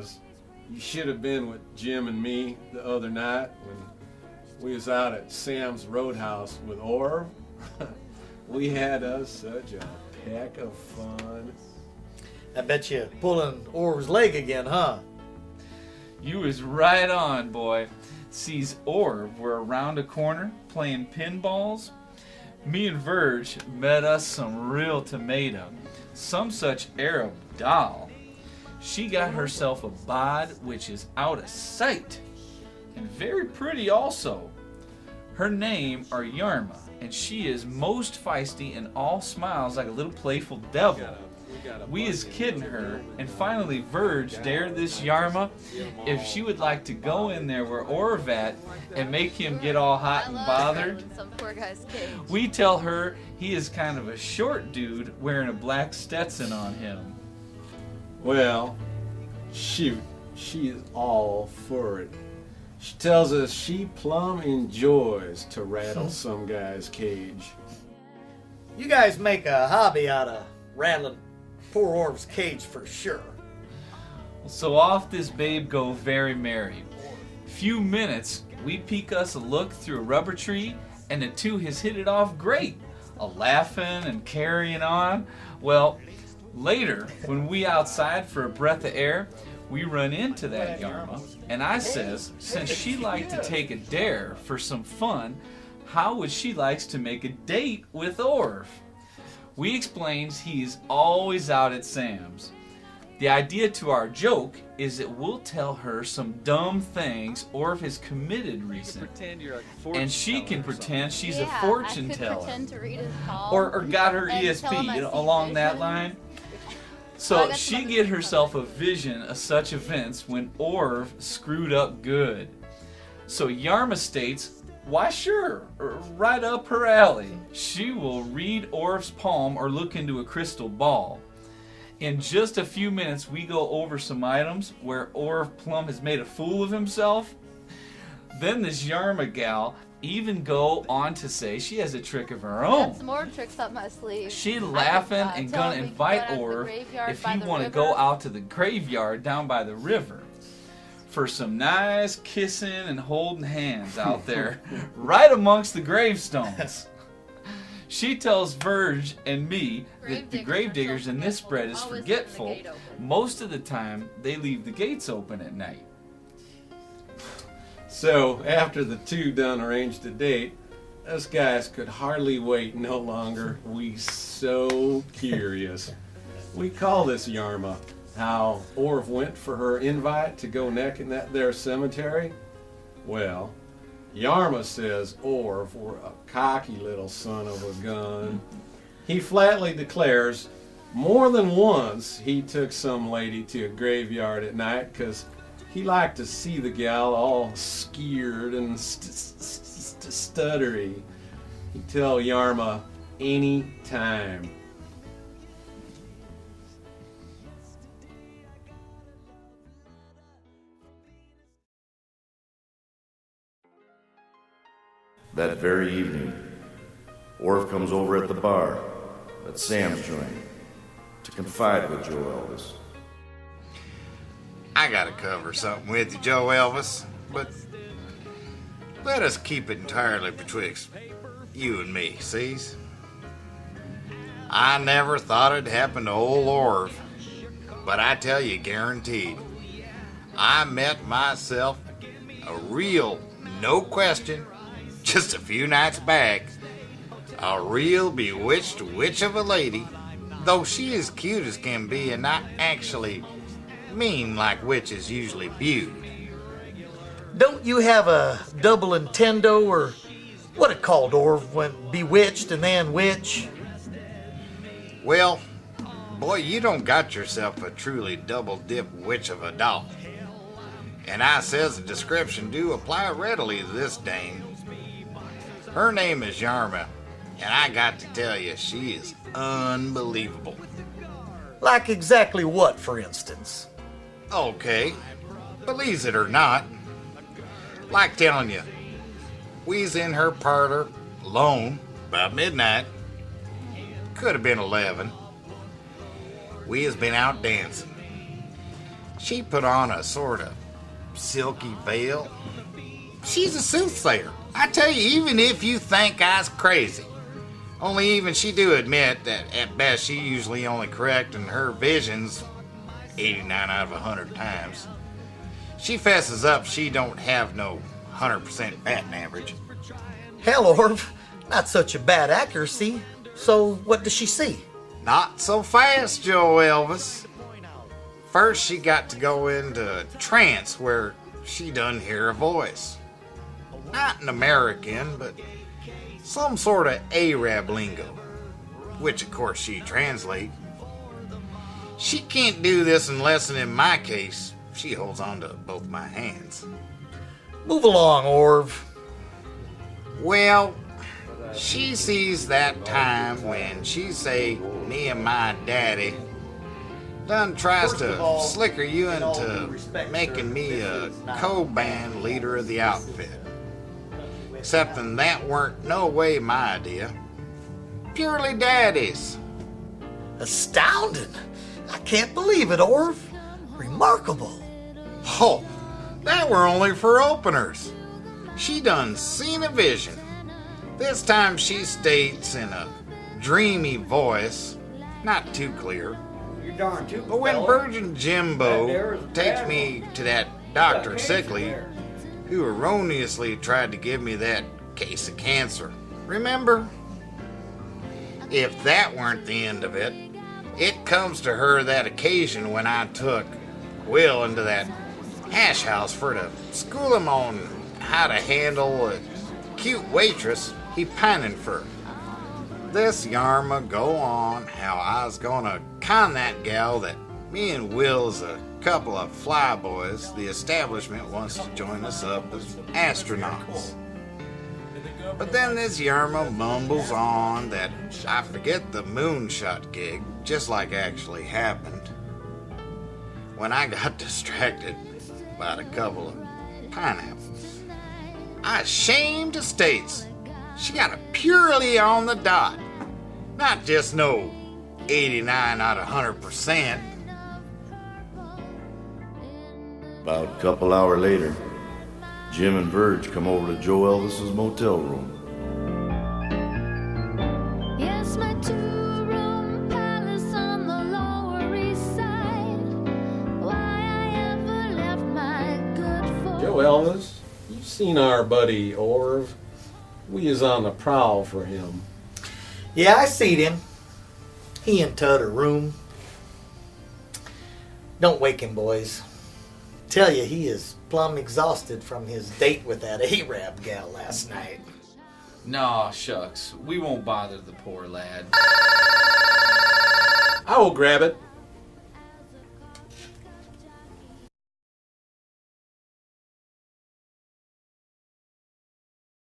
was, you should have been with Jim and me the other night when we was out at Sam's Roadhouse with Orv. We had us such a heck of fun. I bet you pulling Orv's leg again, huh? You was right on, boy. Sees Orv were around a corner playing pinballs. Me and Verge met us some real tomato, some such Arab doll. She got herself a bod which is out of sight, and very pretty also. Her name are Yarma, and she is most feisty and all smiles like a little playful devil. We is kidding her, and finally Verge dared this Yarma if she would like to go in there where Orv at and make him get all hot and bothered. Some poor guy's cage. We tell her he is kind of a short dude wearing a black Stetson on him. Well, shoot, she is all for it. She tells us she plumb enjoys to rattle some guy's cage. You guys make a hobby out of rattling poor Orv's cage for sure. So off this babe go very merry. Few minutes, we peek us a look through a rubber tree, and the two has hit it off great, a laughing and carrying on. Well, later, when we outside for a breath of air, we run into that Yarma, and I says, since she liked to take a dare for some fun, how would she likes to make a date with Orv? We explains he's always out at Sam's. The idea to our joke is that we'll tell her some dumb things Orv has committed recent, and she can pretend she's a fortune teller, or got her ESP, along that line. So she get herself a vision of such events when Orv screwed up good. So Yarma states, why sure, right up her alley. She will read Orv's palm or look into a crystal ball. In just a few minutes we go over some items where Orv plumb has made a fool of himself. Then this Yarma gal even go on to say she has a trick of her own. That's more tricks up my sleeve. She laughing and gonna invite Orv if he want to go out to the graveyard down by the river for some nice kissing and holding hands out there right amongst the gravestones. She tells Verge and me that the gravediggers in this spread is forgetful. Most of the time they leave the gates open at night. So, after the two done arranged a date, us guys could hardly wait no longer. We so curious. We call this Yarma how Orv went for her invite to go necking that there cemetery. Well, Yarma says Orv were a cocky little son of a gun. He flatly declares more than once he took some lady to a graveyard at night because he liked to see the gal all skeered and stuttery. He'd tell Yarma any time. That very evening, Orv comes over at the bar at Sam's joint to confide with Joe Elvis. I gotta cover something with you, Joe Elvis, but let us keep it entirely betwixt you and me, sees? I never thought it'd happen to old Orv, but I tell you, guaranteed, I met myself a real, no question, just a few nights back, a real bewitched witch of a lady, though she is cute as can be and not actually mean like witches usually viewed. Don't you have a double Nintendo, or what it called, Orv, when bewitched and then witch? Well, boy, you don't got yourself a truly double-dip witch of a doll. And I says the description do apply readily to this dame. Her name is Yarma, and I got to tell you, she is unbelievable. Like exactly what, for instance? Okay, believes it or not, like telling you, we's in her parlor alone about midnight. Could have been 11. We has been out dancing. She put on a sort of silky veil. She's a soothsayer. I tell you, even if you think I's crazy. Only even she do admit that at best she usually only correct in her visions 89 out of 100 times. She fesses up she don't have no 100% batting average. Hell, Orv, not such a bad accuracy. So what does she see? Not so fast, Joe Elvis. First she got to go into a trance where she done hear a voice. Not an American, but some sort of Arab lingo, which of course she translate. She can't do this unless, and in my case, she holds on to both my hands. Move along, Orv. Well, she sees that time when she say me and my daddy done tries to slicker you into making me a co-band leader of the outfit. Excepting that weren't no way my idea. Purely Daddy's. Astounding. I can't believe it, Orv. Remarkable. Oh, that were only for openers. She done seen a vision. This time she states in a dreamy voice, not too clear. You're darn too. But when Virgin Jimbo takes me to that Dr. Sickly, who erroneously tried to give me that case of cancer. Remember? If that weren't the end of it, it comes to her that occasion when I took Will into that hash house for to school him on how to handle a cute waitress he pining for. This yarma go on how I was gonna con that gal that me and Will's a couple of flyboys the establishment wants to join us up as astronauts. But then this yarma mumbles on that I forget the moonshot gig, just like actually happened. When I got distracted by a couple of pineapples, I ashamed to states she got a purely on the dot. Not just no 89 out of 100%. About a couple hours later, Jim and Verge come over to Joe Elvis's motel room. Yes, my two-room palace on the Lower East Side. Why I ever left my good for Joe Elvis, you've seen our buddy Orv. We is on the prowl for him. Yeah, I seed him. He and Tut are room. Don't wake him, boys. Tell you, he is plumb exhausted from his date with that Arab gal last night. Nah, shucks. We won't bother the poor lad. I will grab it.